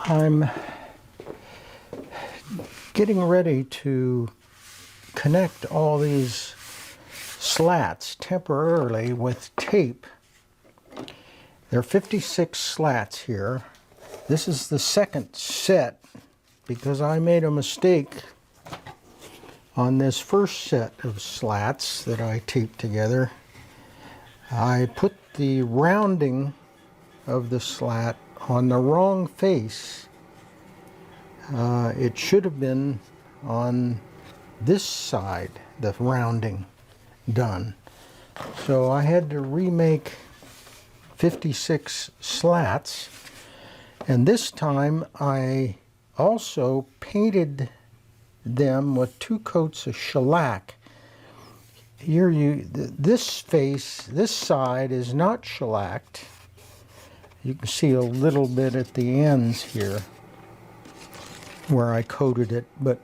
I'm getting ready to connect all these slats temporarily with tape. There are 56 slats here. This is the second set because I made a mistake on this first set of slats that I taped together. I put the rounding of the slat on the wrong face. It should have been on this side, the rounding done. So I had to remake 56 slats, and this time I also painted them with 2 coats of shellac. Here this face, this side is not shellacked. You can see a little bit at the ends here where I coated it, but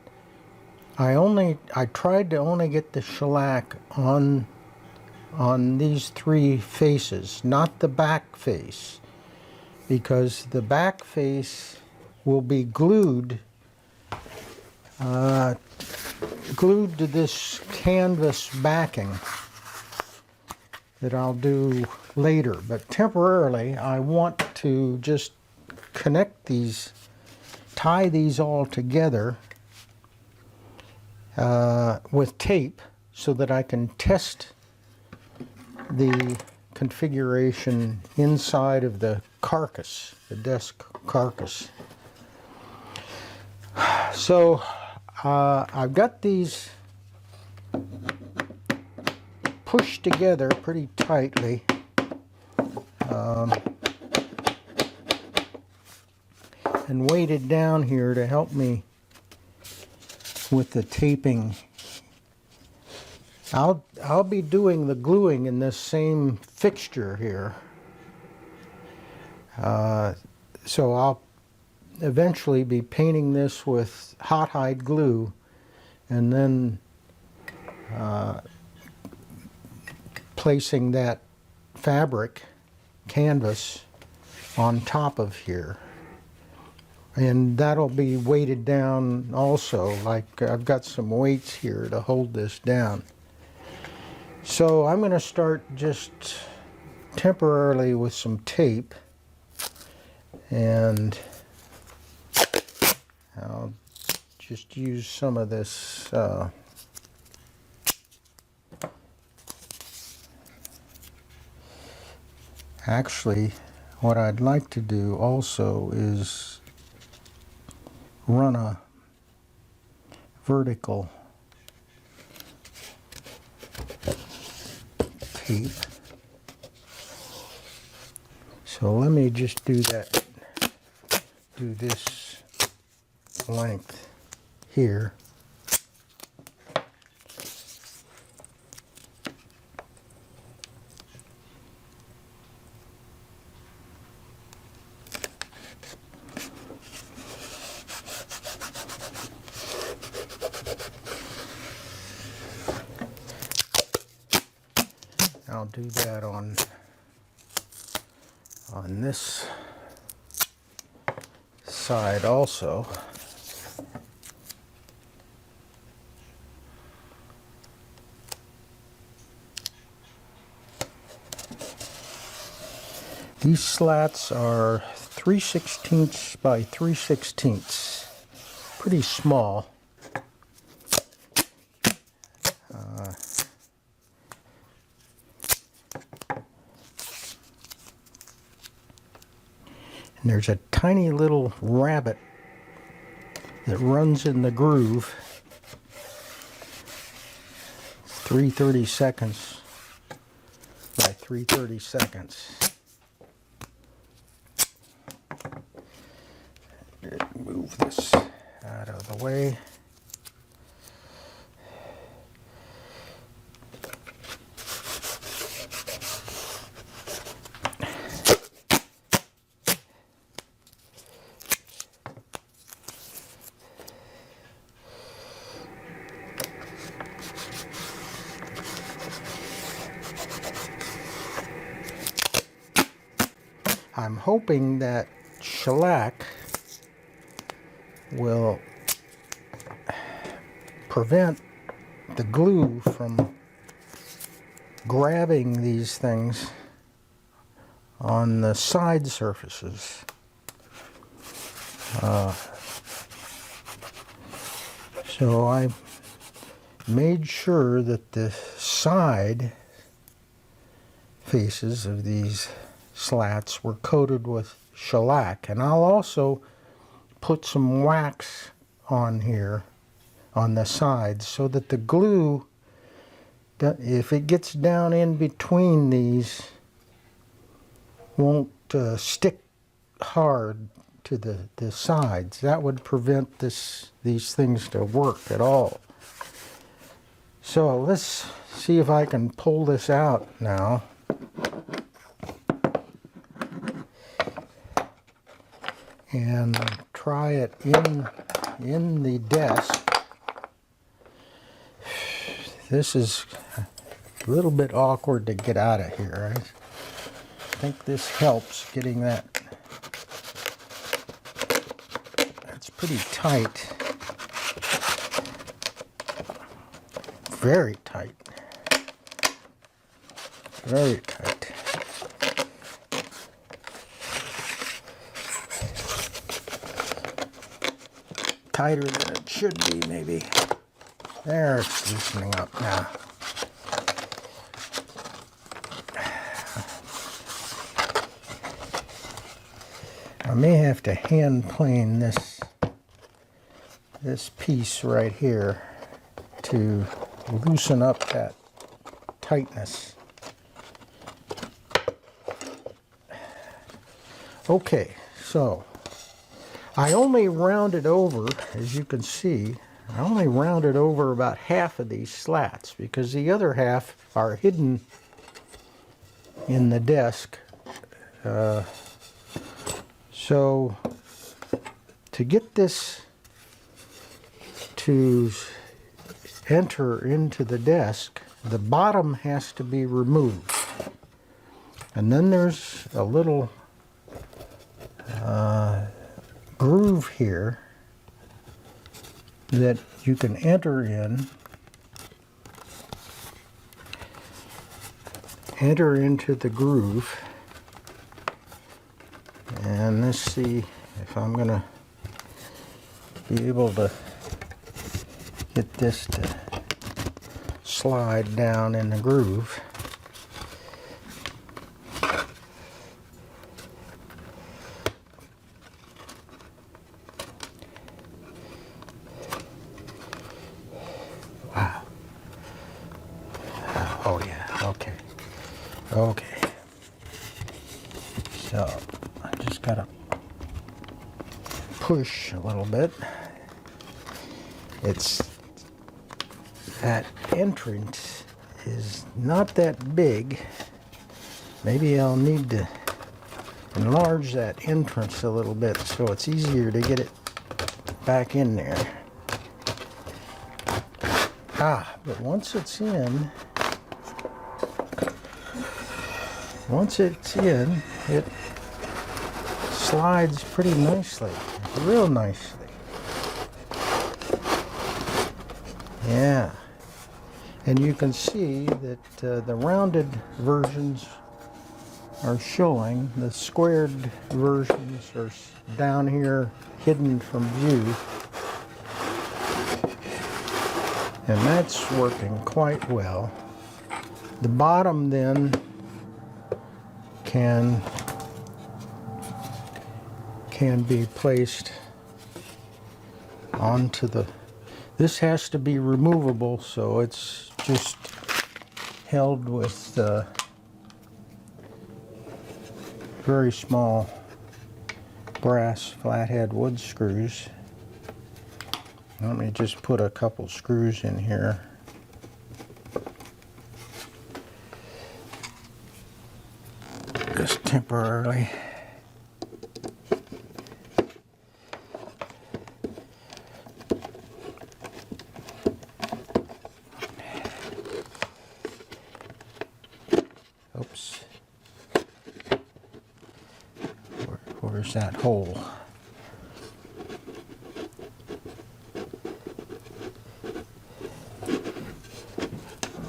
I tried to only get the shellac on these 3 faces, not the back face, because the back face will be glued to this canvas backing that I'll do later. But temporarily I want to just connect these, tie these all together with tape so that I can test the configuration inside of the carcass, the desk carcass. So I've got these pushed together pretty tightly. And weighted down here to help me with the taping. I'll be doing the gluing in this same fixture here. So I'll eventually be painting this with hot hide glue and then placing that fabric canvas on top of here. And that'll be weighted down also, like I've got some weights here to hold this down. So I'm going to start just temporarily with some tape, and I'll just use some of this actually what I'd like to do also is run a vertical tape. So let me just do that, do this length here. I'll do that on this side also. These slats are 3/16 by 3/16, pretty small. And there's a tiny little rabbit that runs in the groove. 3/32 by 3/32. Move this out of the way. I'm hoping that shellac will prevent the glue from grabbing these things on the side surfaces. So I made sure that the side faces of these slats were coated with shellac, and I'll also put some wax on here on the sides so that the glue, if it gets down in between these, won't stick hard to the sides. That would prevent these things to work at all. So let's see if I can pull this out now. And try it in the desk. This is a little bit awkward to get out of here. I think this helps getting that. It's pretty tight. Very tight. Very tight. Tighter than it should be, maybe. There, it's loosening up now. I may have to hand plane this piece right here to loosen up that tightness. Okay, so I only rounded over, as you can see, I only rounded over about half of these slats because the other half are hidden in the desk. So to get this to enter into the desk, the bottom has to be removed. And then there's a little groove here that you can enter into the groove. And let's see if I'm gonna be able to get this to slide down in the groove. Oh yeah, okay. Okay. So I just gotta push a little bit. That entrance is not that big. Maybe I'll need to enlarge that entrance a little bit so it's easier to get it back in there. But once it's in, it slides pretty nicely, real nicely. Yeah, and you can see that the rounded versions are showing. The squared versions are down here, hidden from view. And that's working quite well. The bottom then can be placed onto the, this has to be removable, so it's just held with very small brass flathead wood screws. Let me just put a couple screws in here. Just temporarily. Oops. Where's that hole?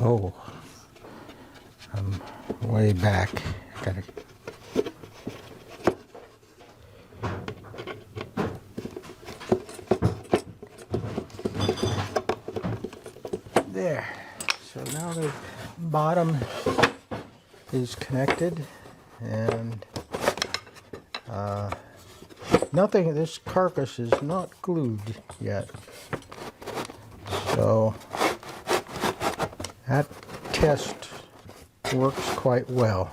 Oh, I'm way back. Gotta... There. So now the bottom is connected, and nothing, this carcass is not glued yet. So that test works quite well.